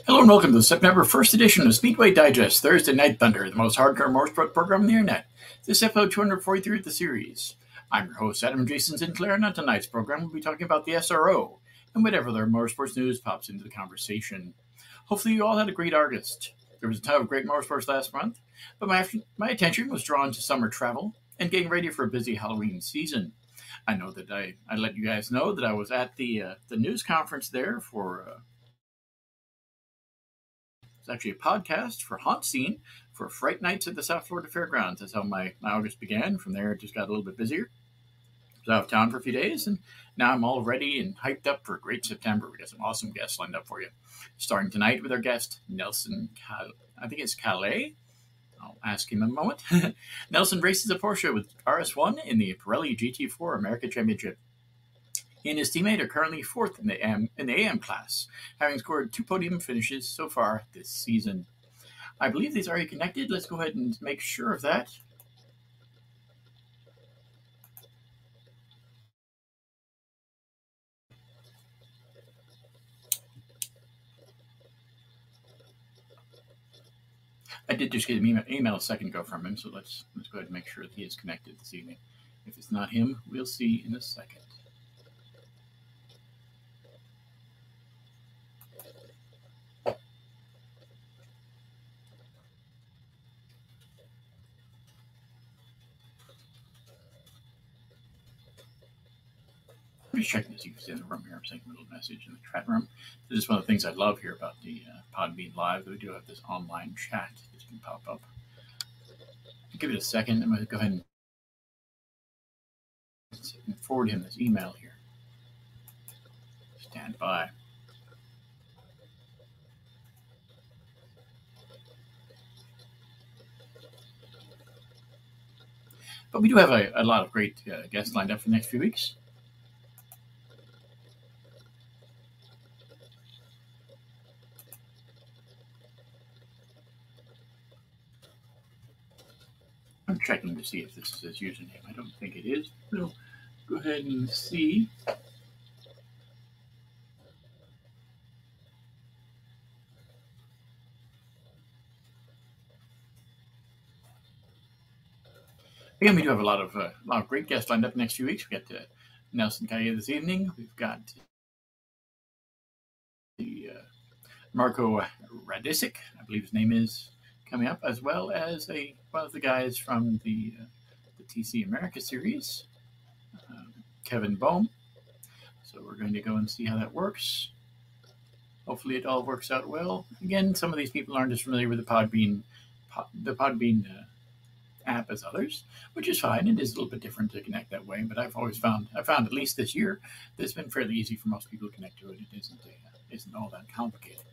Hello and welcome to the September 1st edition of Speedway Digest, Thursday Night Thunder, the most hardcore motorsport program on the internet. This is episode 243 of the series. I'm your host, Adam Jason Sinclair, and on tonight's program we'll be talking about the SRO and whatever other motorsports news pops into the conversation. Hopefully you all had a great August. There was a ton of great motorsports last month, but my attention was drawn to summer travel and getting ready for a busy Halloween season. I know that I let you guys know that I was at the news conference there for... It's actually a podcast for Haunt Scene for Fright Nights at the South Florida Fairgrounds. That's how my August began. From there, it just got a little bit busier. I was out of town for a few days, and now I'm all ready and hyped up for a great September. We got some awesome guests lined up for you. Starting tonight with our guest, Nelson Calle. I think it's Calle. I'll ask him in a moment. Nelson races a Porsche with RS1 in the Pirelli GT4 America Championship. He and his teammate are currently fourth in the AM class, having scored 2 podium finishes so far this season. I believe these are already connected. Let's go ahead and make sure of that. I did just get an email a second ago from him, so let's go ahead and make sure that he is connected this evening. If it's not him, we'll see in a second. I'm just checking to see if he's in the room here. I'm sending a little message in the chat room. This is one of the things I love here about the Podbean Live. We do have this online chat that can pop up. I'll give it a second. I'm going to go ahead and forward him this email here. Stand by. But we do have a lot of great guests lined up for the next few weeks. I'm checking to see if this is his username. I don't think it is. So go ahead and see. Again, we do have a lot of great guests lined up the next few weeks. We got Nelson Calle this evening. We've got the Marco Radisic, I believe his name is, coming up, as well as one of the guys from the TC America series, Kevin Bohm. So we're going to go and see how that works. Hopefully it all works out well. Again, some of these people aren't as familiar with the Podbean app as others, which is fine. It is a little bit different to connect that way, but I've found at least this year that it's been fairly easy for most people to connect to it. It isn't all that complicated.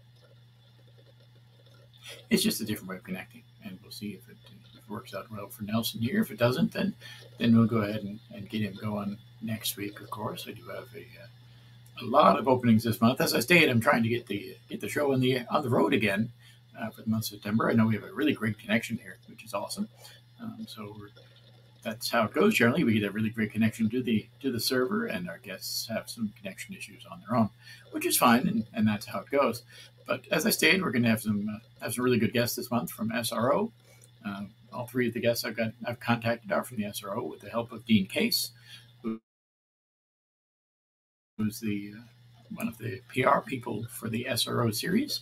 It's just a different way of connecting, and we'll see if it works out well for Nelson here. If it doesn't, then we'll go ahead and get him going next week. Of course, I do have a lot of openings this month. As I stated, I'm trying to get the show on the road again for the month of September. I know we have a really great connection here, which is awesome. So that's how it goes. Generally, we get a really great connection to the server, and our guests have some connection issues on their own, which is fine, and that's how it goes. But as I stated, we're going to have some really good guests this month from SRO. All 3 of the guests I've contacted are from the SRO with the help of Dean Case, who's one of the PR people for the SRO series.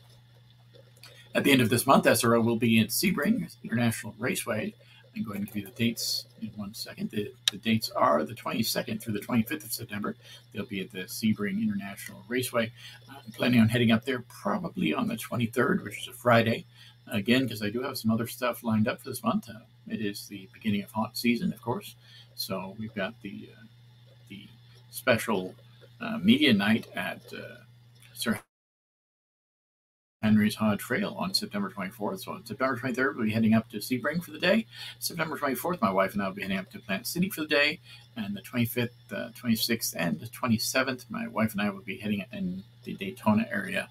At the end of this month, SRO will be at Sebring International Raceway. I'm going to give you the dates in 1 second. The dates are the 22nd through the 25th of September. They'll be at the Sebring International Raceway. I'm planning on heading up there probably on the 23rd, which is a Friday. Again, because I do have some other stuff lined up for this month. It is the beginning of haunt season, of course. So we've got the special media night at Sir Henry's Haunted Trail on September 24th. So on September 23rd, we'll be heading up to Sebring for the day. September 24th, my wife and I will be heading up to Plant City for the day. And the 25th, 26th, and the 27th, my wife and I will be heading in the Daytona area.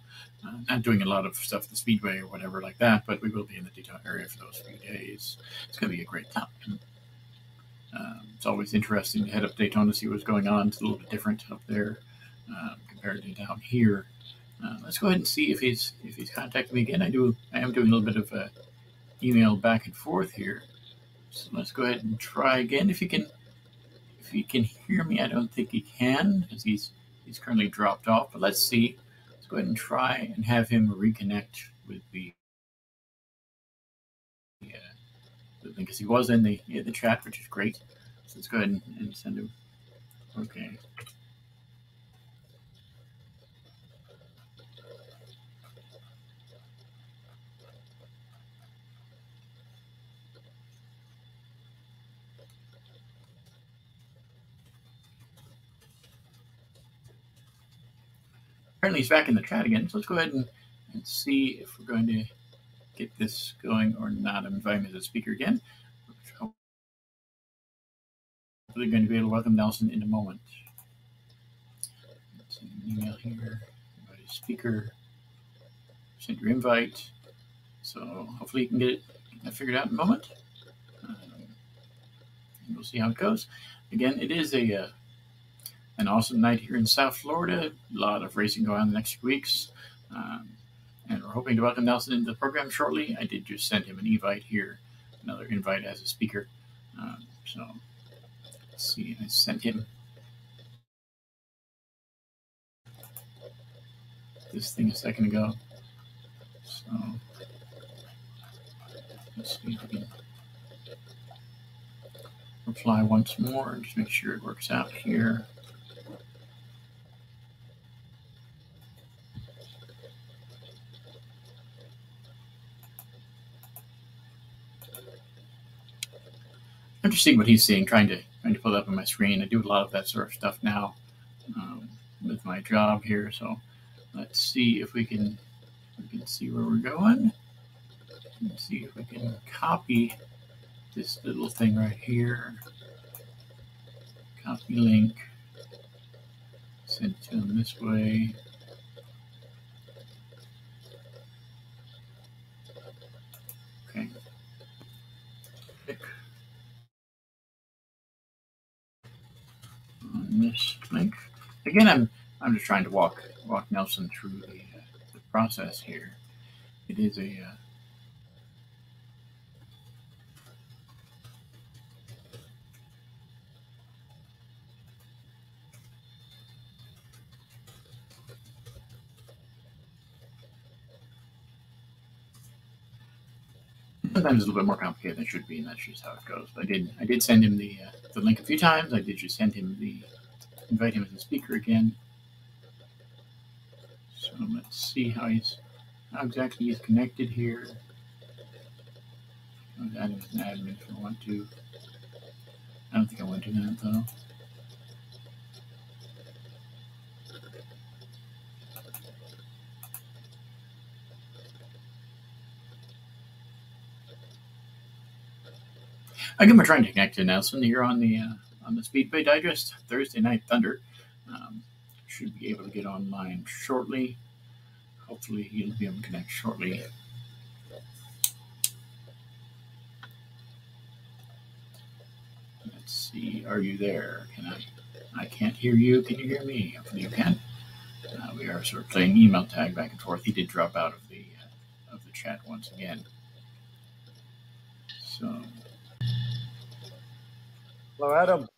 Not doing a lot of stuff at the Speedway or whatever like that, but we will be in the Daytona area for those few days. It's going to be a great time. It's always interesting to head up Daytona to see what's going on. It's a little bit different up there compared to down here. Let's go ahead and see if he's contacted me again. I am doing a little bit of email back and forth here. So let's go ahead and try again. If he can hear me, I don't think he can because he's currently dropped off. But let's see. Let's go ahead and try and have him reconnect with the because he was in the chat, which is great. So let's go ahead and send him. Okay. Apparently he's back in the chat again. So let's go ahead and see if we're going to get this going or not. I'm inviting him as a speaker again. Hopefully going to be able to welcome Nelson in a moment. Send an email here. Invite a speaker. Send your invite. So hopefully you can get it figured out in a moment. And we'll see how it goes. Again, it is an awesome night here in South Florida. A lot of racing going on in the next few weeks. And we're hoping to welcome Nelson into the program shortly. I did just send him an invite here, another invite as a speaker. So let's see, I sent him this thing a second ago. So let's see if we can reply once more and just make sure it works out here. I'm just seeing what he's seeing, trying to pull it up on my screen. I do a lot of that sort of stuff now with my job here. So let's see if we can see where we're going. Let's see if we can copy this little thing right here. Copy link. Send it to him this way. Okay. Click on this link. Again, I'm just trying to walk Nelson through the process here. It is a sometimes it's a little bit more complicated than it should be, and that's just how it goes. But I did send him the link a few times. I did just send him invite him as a speaker again. So let's see how exactly he's connected here. I'll add him as an admin if I want to. I don't think I want to do that though. Again, we're trying to connect to Nelson here on the Speedway Digest Thursday Night Thunder. Should be able to get online shortly. Hopefully, he'll be able to connect shortly. Let's see. Are you there? I can't hear you. Can you hear me? Hopefully, you can. We are sort of playing email tag back and forth. He did drop out of the chat once again. So. Hello, Adam.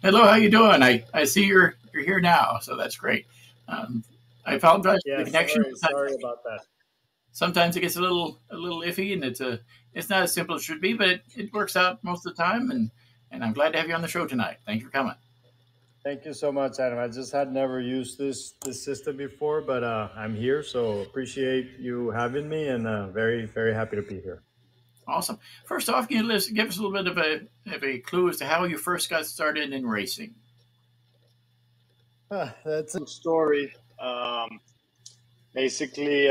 Hello, how you doing? I see you're here now, so that's great. I apologize for the connection. Sorry about that. Sometimes it gets a little iffy, and it's not as simple as it should be, but it works out most of the time. And I'm glad to have you on the show tonight. Thank you for coming. Thank you so much, Adam. I just had never used this system before, but I'm here, so appreciate you having me, and very, very happy to be here. Awesome. First off, can you give us a little bit of a clue as to how you first got started in racing? That's a story. Basically,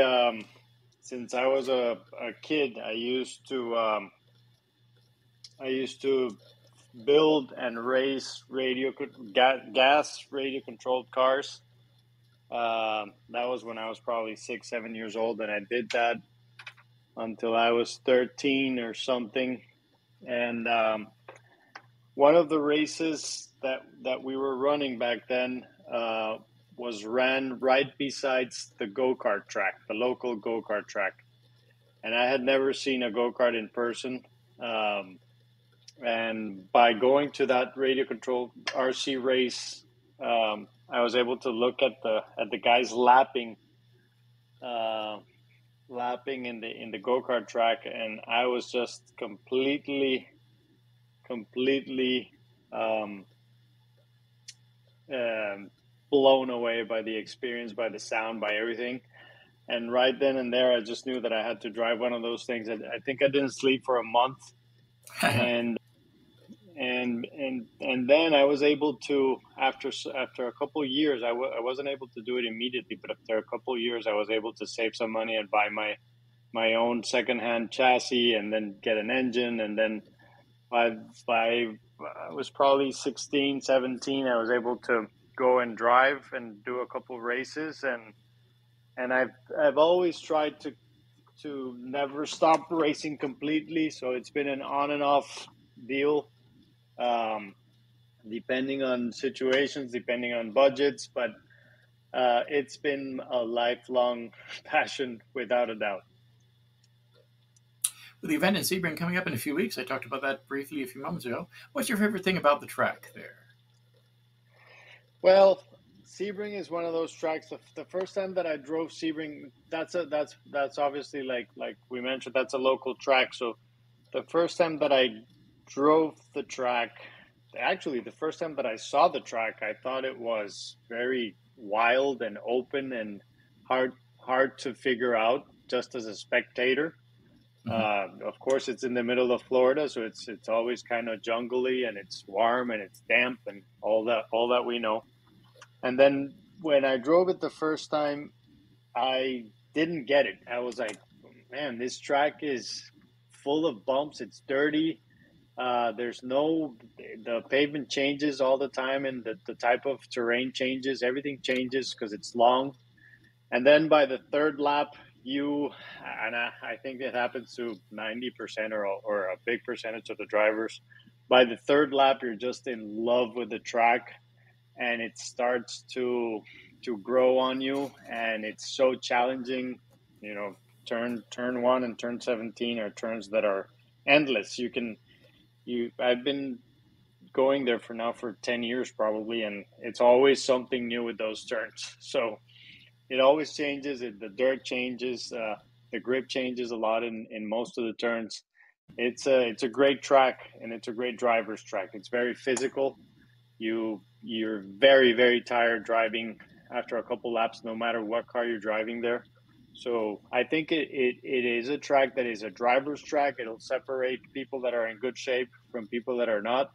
since I was a kid, I used to build and race gas radio controlled cars. That was when I was probably 6-7 years old, and I did that until I was 13 or something. And one of the races that we were running back then was ran right besides the go-kart track, the local go-kart track. And I had never seen a go-kart in person. And by going to that radio controlled RC race, I was able to look at the guys uh, lapping in the go-kart track, and I was just completely um, um, blown away by the experience, by the sound, by everything. And right then and there, I just knew that I had to drive one of those things. I think I didn't sleep for a month, and then I was able to, after a couple of years, I wasn't able to do it immediately, but after a couple of years, I was able to save some money and buy my own secondhand chassis, and then get an engine. And then by I was probably 16, 17, I was able to go and drive and do a couple of races. And I've always tried to never stop racing completely, so it's been an on and off deal, depending on situations, depending on budgets, but it's been a lifelong passion, without a doubt. With the event in Sebring coming up in a few weeks, I talked about that briefly a few moments ago. What's your favorite thing about the track there? Well, Sebring is one of those tracks. The first time that I drove Sebring, that's obviously, like we mentioned, that's a local track. So the first time that I drove the track, actually the first time that I saw the track, I thought it was very wild and open and hard to figure out just as a spectator. Of course, it's in the middle of Florida, so it's always kind of jungly, and it's warm and it's damp and all that we know. And then when I drove it the first time, I didn't get it. I was like, man, this track is full of bumps. It's dirty. The pavement changes all the time, and the type of terrain changes. Everything changes because it's long. And then by the third lap, I think it happens to 90% or a big percentage of the drivers. By the third lap, you're just in love with the track, and it starts to grow on you, and it's so challenging. Turn 1 and turn 17 are turns that are endless. I've been going there for 10 years probably, and it's always something new with those turns. So it always changes. The dirt changes. The grip changes a lot in most of the turns. It's a great track, and it's a great driver's track. It's very physical. You're very, very tired driving after a couple laps, no matter what car you're driving there. So I think it is a track that is a driver's track. It'll separate people that are in good shape from people that are not.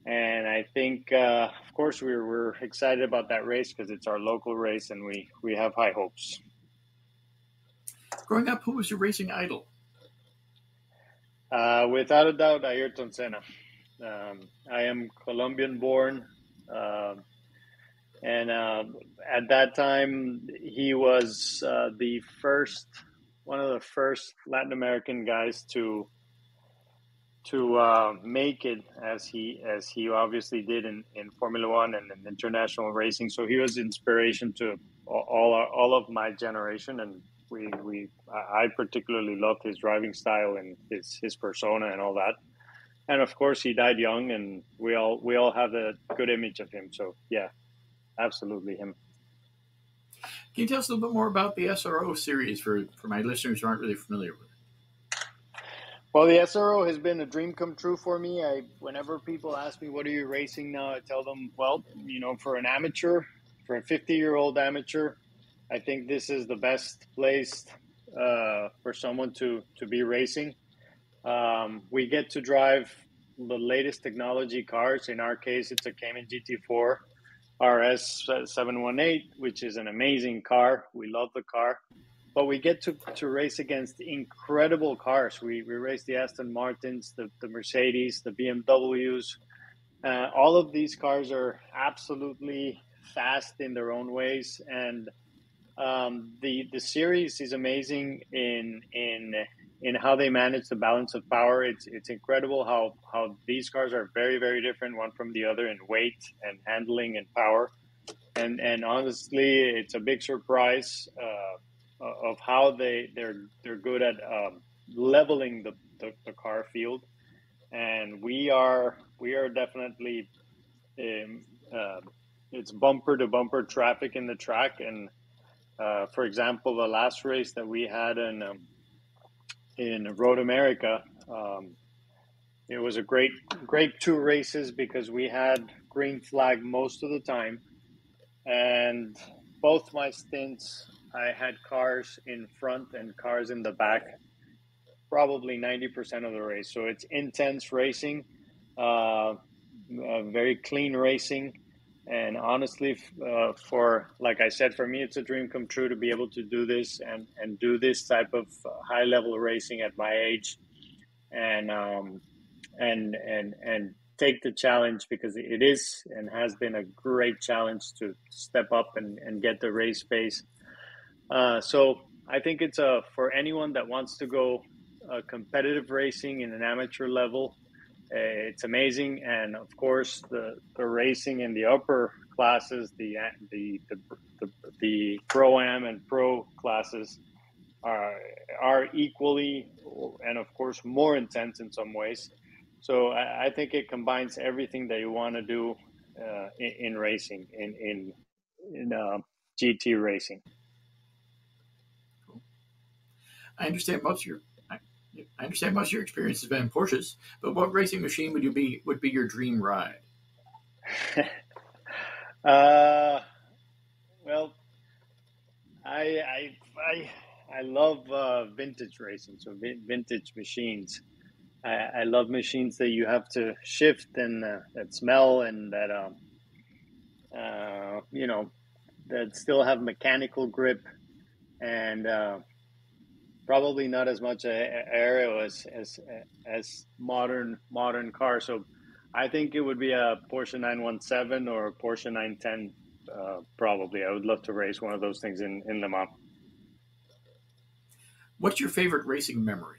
And I think, of course, we're excited about that race because it's our local race, and we have high hopes. Growing up, who was your racing idol? Without a doubt, Ayrton Senna. I am Colombian born, and at that time, he was one of the first Latin American guys to make it as he obviously did in Formula One and in international racing. So he was inspiration to all of my generation, and I particularly loved his driving style and his persona and all that. And of course, he died young, and we all have a good image of him. So yeah, absolutely him. Can you tell us a little bit more about the SRO series for my listeners who aren't really familiar with it? Well, the SRO has been a dream come true for me. Whenever people ask me, what are you racing now? I tell them, well, for an amateur, for a 50-year-old amateur, I think this is the best place for someone to be racing. We get to drive the latest technology cars. In our case, it's a Cayman GT4 RS 718, which is an amazing car. We love the car. But we get to race against incredible cars. We race the Aston Martins, the Mercedes, the BMWs. All of these cars are absolutely fast in their own ways, and the series is amazing in how they manage the balance of power. It's incredible how these cars are very, very different one from the other in weight and handling and power. and honestly, it's a big surprise of how they're good at leveling the car field, and we are definitely um, uh, it's bumper to bumper traffic in the track. And for example, the last race that we had in Road America, it was a great two races because we had green flag most of the time, and both my stints I had cars in front and cars in the back, probably 90% of the race. So it's intense racing, very clean racing. And honestly, for like I said, for me, it's a dream come true to be able to do this and do this type of high level racing at my age, and and take the challenge, because it is and has been a great challenge to step up and get the race pace. So I think it's for anyone that wants to go competitive racing in an amateur level. It's amazing, and of course the racing in the upper classes, the pro am and pro classes are are equally and of course more intense in some ways. So I think it combines everything that you want to do in racing, in GT racing. I understand most of your I understand most of your experience has been in Porsches, but what racing machine would be your dream ride? uh, well, I love vintage racing, so vintage machines. I love machines that you have to shift and that smell and that you know, that still have mechanical grip, and probably not as much aero as modern cars. So I think it would be a Porsche 917 or a Porsche 910. Probably, I would love to race one of those things in Le Mans. What's your favorite racing memory?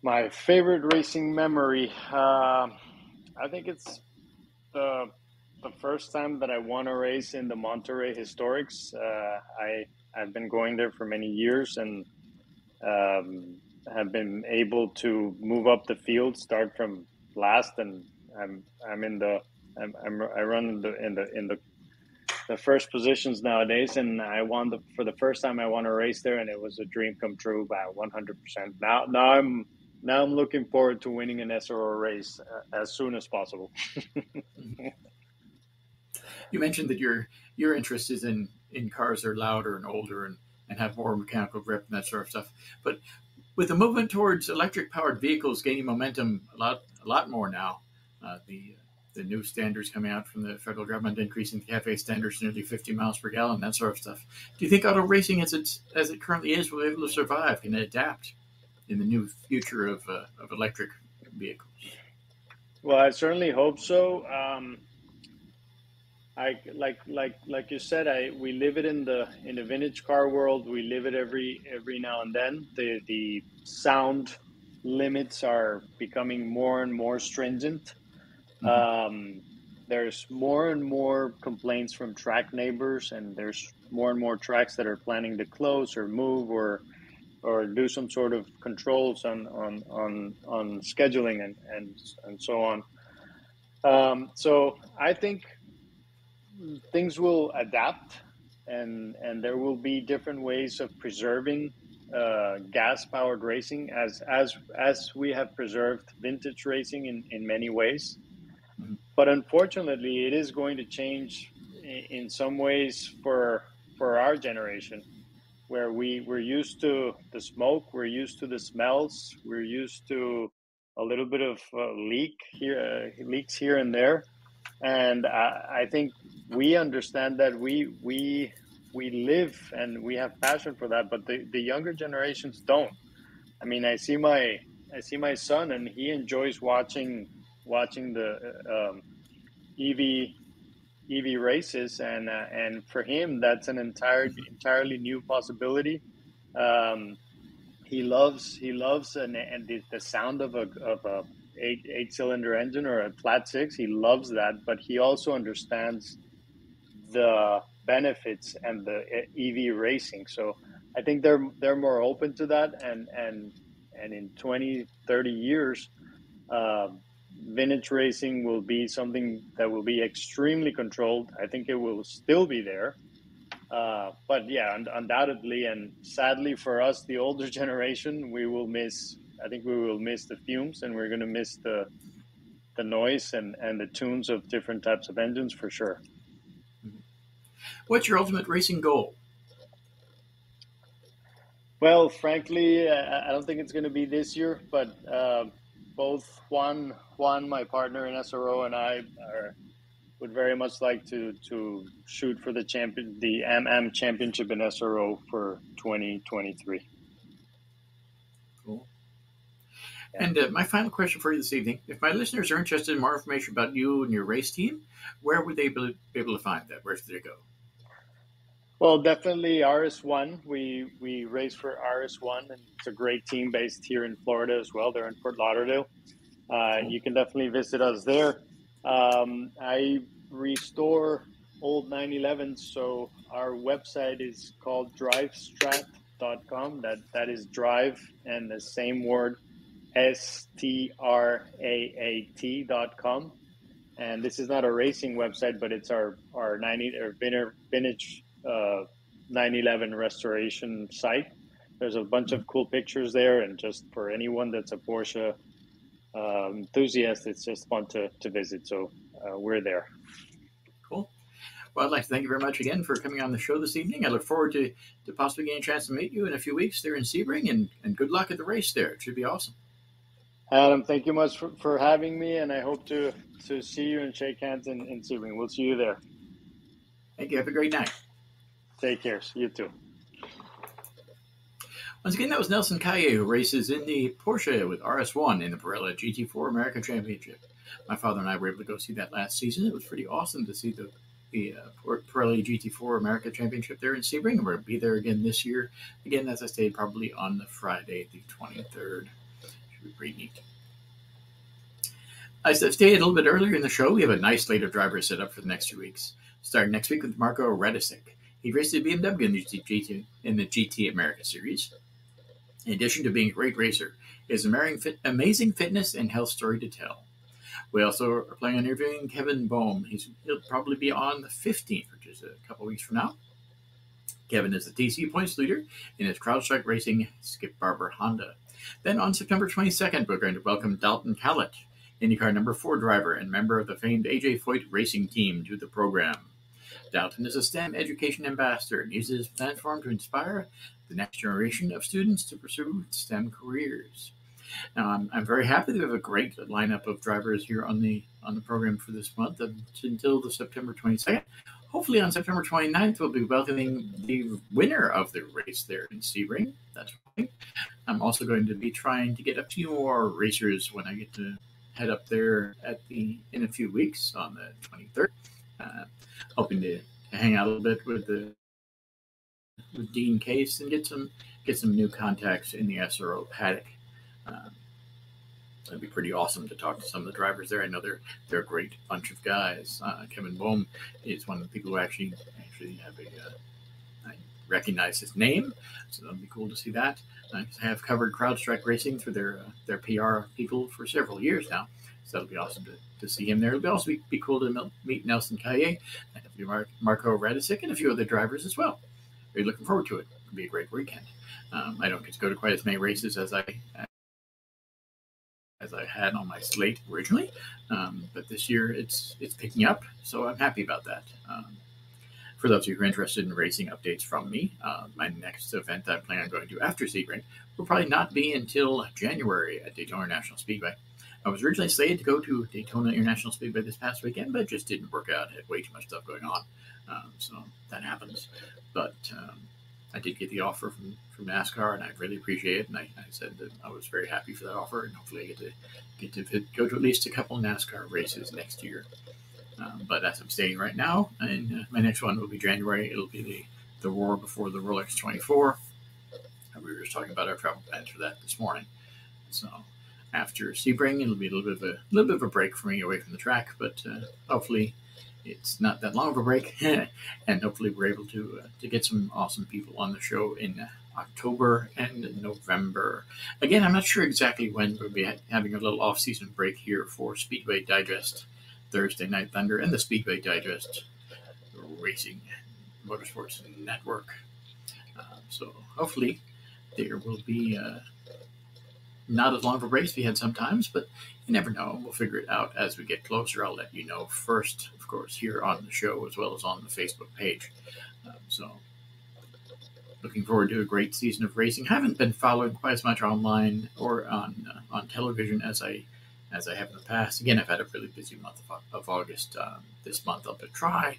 My favorite racing memory, I think it's the the first time that I won a race in the Monterey Historics. I've been going there for many years, and have been able to move up the field, start from last, and I'm in the I run the first positions nowadays, and I won for the first time I won a race there, and it was a dream come true by 100%. Now I'm looking forward to winning an SRO race as soon as possible. You mentioned that your interest is in cars that are louder and older and have more mechanical grip and that sort of stuff. But with the movement towards electric powered vehicles gaining momentum a lot more now, the new standards coming out from the federal government increasing the cafe standards to nearly 50 miles per gallon, that sort of stuff. Do you think auto racing as it currently is will be able to survive? Can it adapt in the new future of electric vehicles? Well, I certainly hope so. I like you said, I we live it in the vintage car world. We live it every now and then. The sound limits are becoming more and more stringent. Mm-hmm. There's more and more complaints from track neighbors, and there's more and more tracks that are planning to close or move or do some sort of controls on scheduling and so on. So I think things will adapt, and there will be different ways of preserving gas powered racing as we have preserved vintage racing in many ways. Mm-hmm. But unfortunately, it is going to change in some ways for our generation, where we're used to the smoke, we're used to the smells, we're used to a little bit of leaks here and there, and I think we understand that we live and we have passion for that, but the younger generations don't. I mean, I see my son, and he enjoys watching the EV races, and for him that's an entirely new possibility. Um, he loves and the sound of a eight-cylinder engine or a flat six. He loves that, but he also understands the benefits and the EV racing. So I think they're more open to that, and in 20, 30 years, vintage racing will be something that will be extremely controlled. I think it will still be there. But yeah, undoubtedly, and sadly for us, the older generation, I think we will miss the fumes, and we're going to miss the noise and the tunes of different types of engines for sure. What's your ultimate racing goal? Well, frankly, I don't think it's going to be this year, but both Juan, my partner in SRO, and I would very much like to shoot for the AM Championship in SRO for 2023. Cool. Yeah. And my final question for you this evening: if my listeners are interested in more information about you and your race team, where would they be able to find that? Where should they go? Well, definitely RS1. We race for RS1, and it's a great team based here in Florida as well. They're in Fort Lauderdale. You can definitely visit us there. I restore old 911s, so our website is called drivestrat.com. That is drive and the same word, STRAAT.com. And this is not a racing website, but it's our vintage 911 restoration site. There's a bunch of cool pictures there, and just for anyone that's a Porsche enthusiast, it's just fun to visit. So we're there. Cool. Well, I'd like to thank you very much again for coming on the show this evening. I look forward to possibly getting a chance to meet you in a few weeks there in Sebring, and good luck at the race there. It should be awesome. Adam, thank you much for having me, and I hope to see you and shake hands in Sebring. We'll see you there. Thank you. Have a great night. Take care. You too. Once again, that was Nelson Calle, who races in the Porsche with RS1 in the Pirelli GT4 America Championship. My father and I were able to go see that last season. It was pretty awesome to see the Pirelli GT4 America Championship there in Sebring, and we're going to be there again this year. Again, as I stated, probably on the Friday, the 23rd. Should be pretty neat. As I've stated a little bit earlier in the show, we have a nice slate of drivers set up for the next 2 weeks. Starting next week with Marco Radicic. He raced the BMW in the GT America Series. In addition to being a great racer, he has amazing fitness and health story to tell. We also are planning on interviewing Kevin Bohm. He'll probably be on the 15th, which is a couple weeks from now. Kevin is the TC points leader in his CrowdStrike Racing Skip Barber Honda. Then on September 22nd, we're going to welcome Nelson Calle, IndyCar number 4 driver and member of the famed AJ Foyt racing team, to the program. Dalton is a STEM education ambassador and uses his platform to inspire the next generation of students to pursue STEM careers. Now, I'm very happy that we have a great lineup of drivers here on the program for this month until the September 22nd. Hopefully on September 29th, we'll be welcoming the winner of the race there in Sebring. That's right. I'm also going to be trying to get a few more racers when I get to head up there in a few weeks on the 23rd. Hoping to hang out a little bit with Dean Case and get some new contacts in the SRO paddock. It'd be pretty awesome to talk to some of the drivers there. I know they're a great bunch of guys. Kevin Bohm is one of the people who actually have I recognize his name, so that'll be cool to see that. I have covered CrowdStrike Racing through their PR people for several years now, so that'll be awesome to see him there. It'll also be cool to meet Nelson Calle and Marco Radicic and a few other drivers as well. Really looking forward to it. It'll be a great weekend. I don't get to go to quite as many races as I had on my slate originally, but this year it's picking up, so I'm happy about that. For those of you who are interested in racing updates from me, my next event I'm planning on going to after Sebring will probably not be until January at Daytona International Speedway. I was originally slated to go to Daytona International Speedway this past weekend, but it just didn't work out. I had way too much stuff going on, so that happens. But I did get the offer from NASCAR, and I really appreciate it. And I said that I was very happy for that offer, and hopefully I get to go to at least a couple NASCAR races next year. But as I'm stating right now, and my next one will be January. It'll be the Roar before the Rolex 24. We were just talking about our travel plans for that this morning. So after Sebring. It'll be a little bit of a break for me away from the track, but hopefully it's not that long of a break, and hopefully we're able to get some awesome people on the show in October and November. Again, I'm not sure exactly when we'll be having a little off-season break here for Speedway Digest Thursday Night Thunder and the Speedway Digest Racing Motorsports Network. So hopefully there will be not as long of a race we had sometimes, but you never know. We'll figure it out as we get closer. I'll let you know first, of course, here on the show as well as on the Facebook page. So looking forward to a great season of racing. Haven't been following quite as much online or on television as I have in the past. Again, I've had a really busy month of August. This month I'll try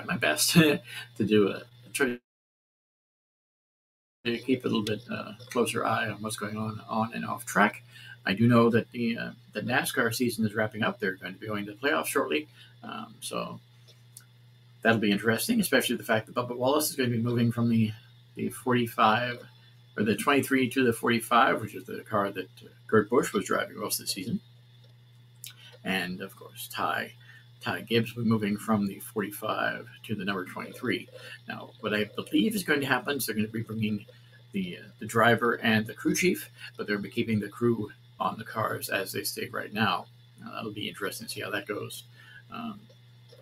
my best to do try to keep a little bit closer eye on what's going on and off track. I do know that the NASCAR season is wrapping up. They're going to be going to the playoffs shortly, so that'll be interesting, especially the fact that Bubba Wallace is going to be moving from the 45 or the 23 to the 45, which is the car that Kurt Busch was driving most of the season, and of course Ty Gibbs will be moving from the 45 to the number 23. Now, what I believe is going to happen is they're going to be bringing the driver and the crew chief, but they'll be keeping the crew on the cars as they stay right now. That'll be interesting to see how that goes.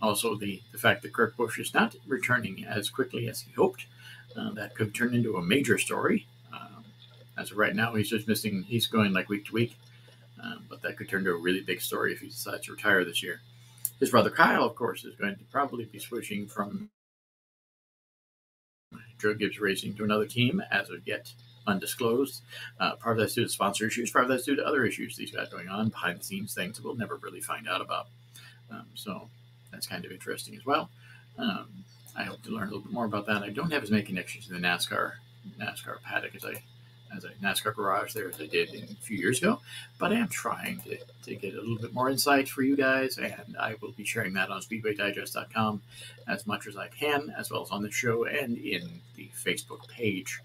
Also, the fact that Kurt Busch is not returning as quickly as he hoped, that could turn into a major story. As of right now, he's going like week to week, but that could turn into a really big story if he decides to retire this year. His brother Kyle, of course, is going to probably be switching from Joe Gibbs Racing to another team as of yet undisclosed. Part of that's due to sponsor issues, part of that's due to other issues he's got going on, behind the scenes things that we'll never really find out about. So that's kind of interesting as well. I hope to learn a little bit more about that. I don't have as many connections to the NASCAR paddock as a NASCAR garage there as I did a few years ago, but I am trying to get a little bit more insight for you guys, and I will be sharing that on SpeedwayDigest.com as much as I can, as well as on the show and in the Facebook page.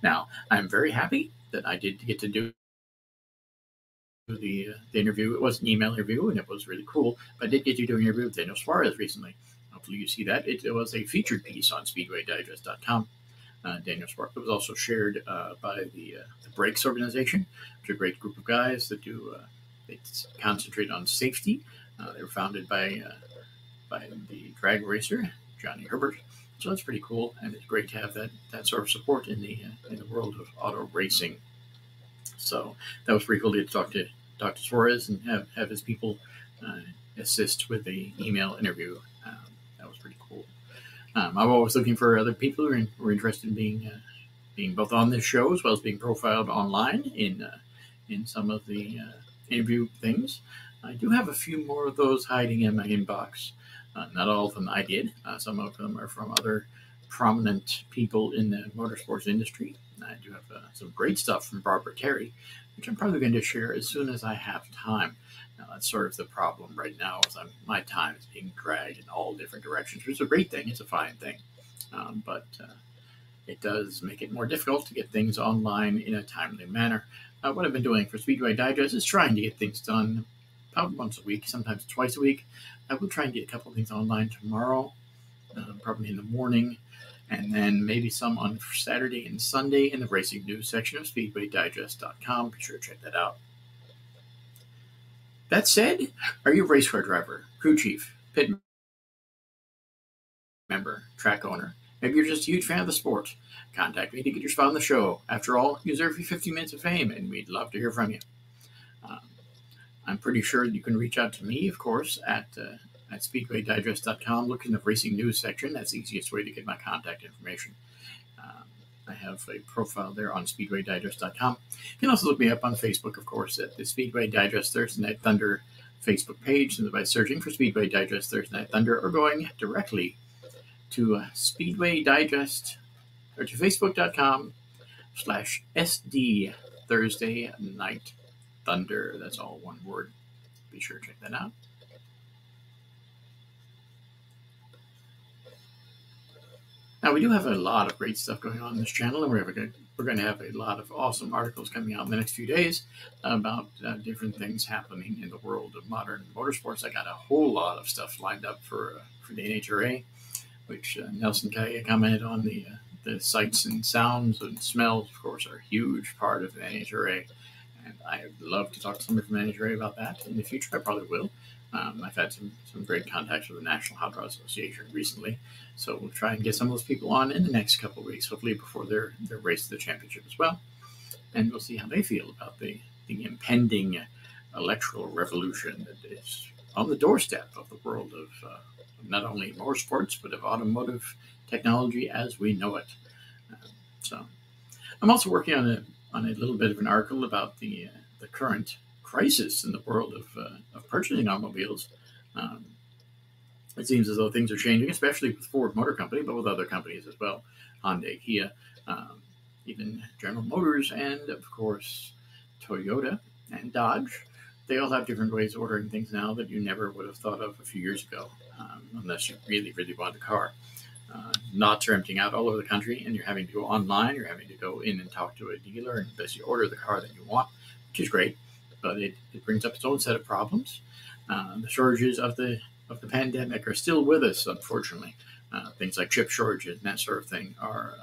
Now, I'm very happy that I did get to do the interview. It was an email interview, and it was really cool, but I did get to do an interview with Daniel Suarez recently. Hopefully you see that. It was a featured piece on SpeedwayDigest.com. Daniel Spark. It was also shared by the Brakes organization, which is a great group of guys that they concentrate on safety. They were founded by the drag racer Johnny Herbert, so that's pretty cool, and it's great to have that sort of support in the world of auto racing. So that was pretty cool to get to talk to Dr. Suarez and have his people assist with the email interview. That was pretty cool. I'm always looking for other people who are interested in being both on this show as well as being profiled online in some of the interview things. I do have a few more of those hiding in my inbox. Not all of them I did. Some of them are from other prominent people in the motorsports industry. I do have some great stuff from Barbara Terry, which I'm probably going to share as soon as I have time. Now, that's sort of the problem right now, is my time is being dragged in all different directions, which is a great thing. It's a fine thing. But it does make it more difficult to get things online in a timely manner. What I've been doing for Speedway Digest is trying to get things done about once a week, sometimes twice a week. I will try and get a couple of things online tomorrow, probably in the morning, and then maybe some on Saturday and Sunday in the racing news section of SpeedwayDigest.com. Be sure to check that out. That said, are you a race car driver, crew chief, pit member, track owner? Maybe you're just a huge fan of the sport. Contact me to get your spot on the show. After all, you deserve your 50 minutes of fame, and we'd love to hear from you. I'm pretty sure you can reach out to me, of course, at SpeedwayDigest.com. Look in the racing news section. That's the easiest way to get my contact information. I have a profile there on SpeedwayDigest.com. You can also look me up on Facebook, of course, at the Speedway Digest Thursday Night Thunder Facebook page, and by searching for Speedway Digest Thursday Night Thunder or going directly to Speedway Digest or to Facebook.com/SD Thursday Night Thunder. That's all one word. Be sure to check that out. Now, we do have a lot of great stuff going on this channel, and we have a we're going to have a lot of awesome articles coming out in the next few days about different things happening in the world of modern motorsports. I got a whole lot of stuff lined up for the NHRA, which Nelson Calle commented on. The sights and sounds and smells, of course, are a huge part of the NHRA. And I'd love to talk to somebody from the NHRA about that in the future. I probably will. I've had some great contacts with the National Hot Rod Association recently, so we'll try and get some of those people on in the next couple of weeks, hopefully before their race to the championship as well. And we'll see how they feel about the impending electrical revolution that is on the doorstep of the world of not only motorsports, but of automotive technology as we know it. So I'm also working on a little bit of an article about the current crisis in the world of purchasing automobiles. It seems as though things are changing, especially with Ford Motor Company, but with other companies as well, Hyundai, Kia, even General Motors, and of course Toyota and Dodge. They all have different ways of ordering things now that you never would have thought of a few years ago, unless you really, really want a car. Lots are emptying out all over the country, and you're having to go online. You're having to go in and talk to a dealer and basically order the car that you want, which is great, but it brings up its own set of problems. The shortages of the pandemic are still with us, unfortunately. Things like chip shortages and that sort of thing are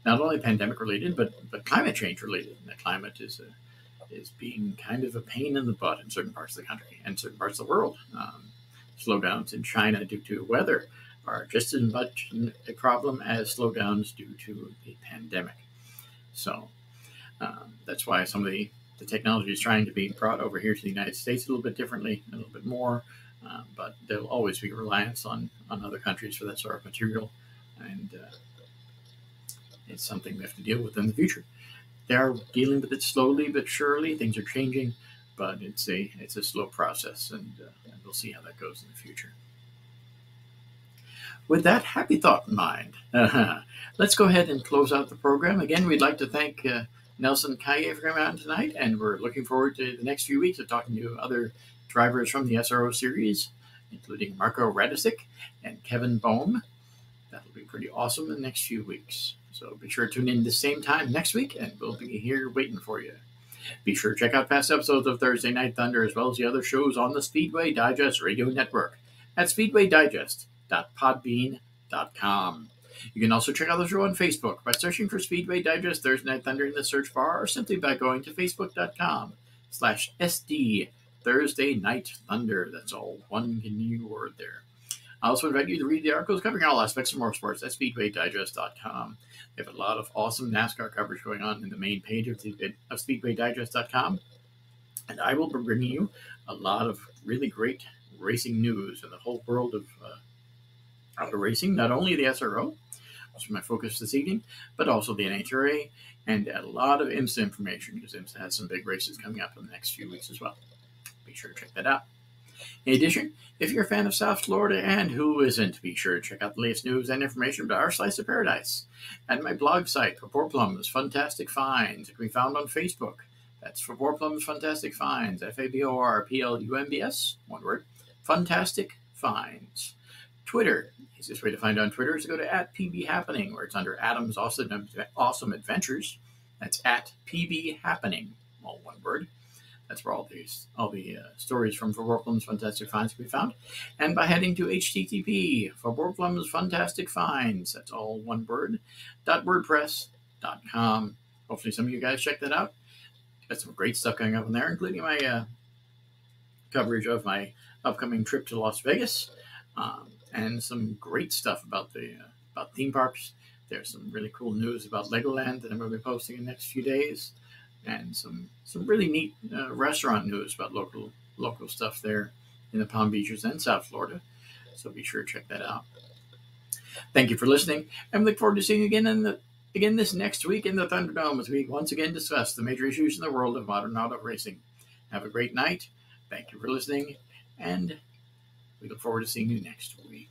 not only pandemic related, but climate change related. And the climate is being kind of a pain in the butt in certain parts of the country and certain parts of the world. Slowdowns in China due to weather are just as much a problem as slowdowns due to the pandemic. So that's why some of the technology is trying to be brought over here to the United States a little bit differently, a little bit more, but there'll always be reliance on other countries for that sort of material, and it's something we have to deal with in the future. They are dealing with it slowly but surely. Things are changing, but it's a slow process, and we'll see how that goes in the future. With that happy thought in mind, let's go ahead and close out the program. Again, we'd like to thank Nelson Calle for coming out tonight, and we're looking forward to the next few weeks of talking to other drivers from the SRO series, including Marco Radicic and Kevin Bohm. That'll be pretty awesome in the next few weeks. So be sure to tune in the same time next week, and we'll be here waiting for you. Be sure to check out past episodes of Thursday Night Thunder, as well as the other shows on the Speedway Digest Radio Network at speedwaydigest.podbean.com. You can also check out the show on Facebook by searching for Speedway Digest Thursday Night Thunder in the search bar, or simply by going to facebook.com/SD Thursday Night Thunder. That's all one new word there. I also invite you to read the articles covering all aspects of motorsports at speedwaydigest.com. They have a lot of awesome NASCAR coverage going on in the main page of speedwaydigest.com. And I will be bringing you a lot of really great racing news in the whole world of auto racing, not only the SRO, which is my focus this evening, but also the NHRA, and a lot of IMSA information, because IMSA has some big races coming up in the next few weeks as well. Be sure to check that out. In addition, if you're a fan of South Florida, and who isn't, be sure to check out the latest news and information about our slice of paradise at my blog site, For Plums Fantastic Finds. It can be found on Facebook. That's For Plums Fantastic Finds, FABORPLUMBS, one word, Fantastic Finds. Twitter, the easiest way to find on Twitter is to go to @PBHappening, where it's under Adam's Awesome Adventures. That's @PBHappening, all one word. That's where all the stories from For Plums Fantastic Finds can be found. And by heading to http For Plums Fantastic Finds, that's all one word, .wordpress.com. Hopefully some of you guys check that out. Got some great stuff going up in there, including my coverage of my upcoming trip to Las Vegas, and some great stuff about theme parks. There's some really cool news about Legoland that I'm going to be posting in the next few days, and some really neat restaurant news about local stuff there in the Palm Beaches and South Florida. So be sure to check that out. Thank you for listening, and we look forward to seeing you again this next week in the Thunderdome, as we once again discuss the major issues in the world of modern auto racing. Have a great night. Thank you for listening, and we look forward to seeing you next week.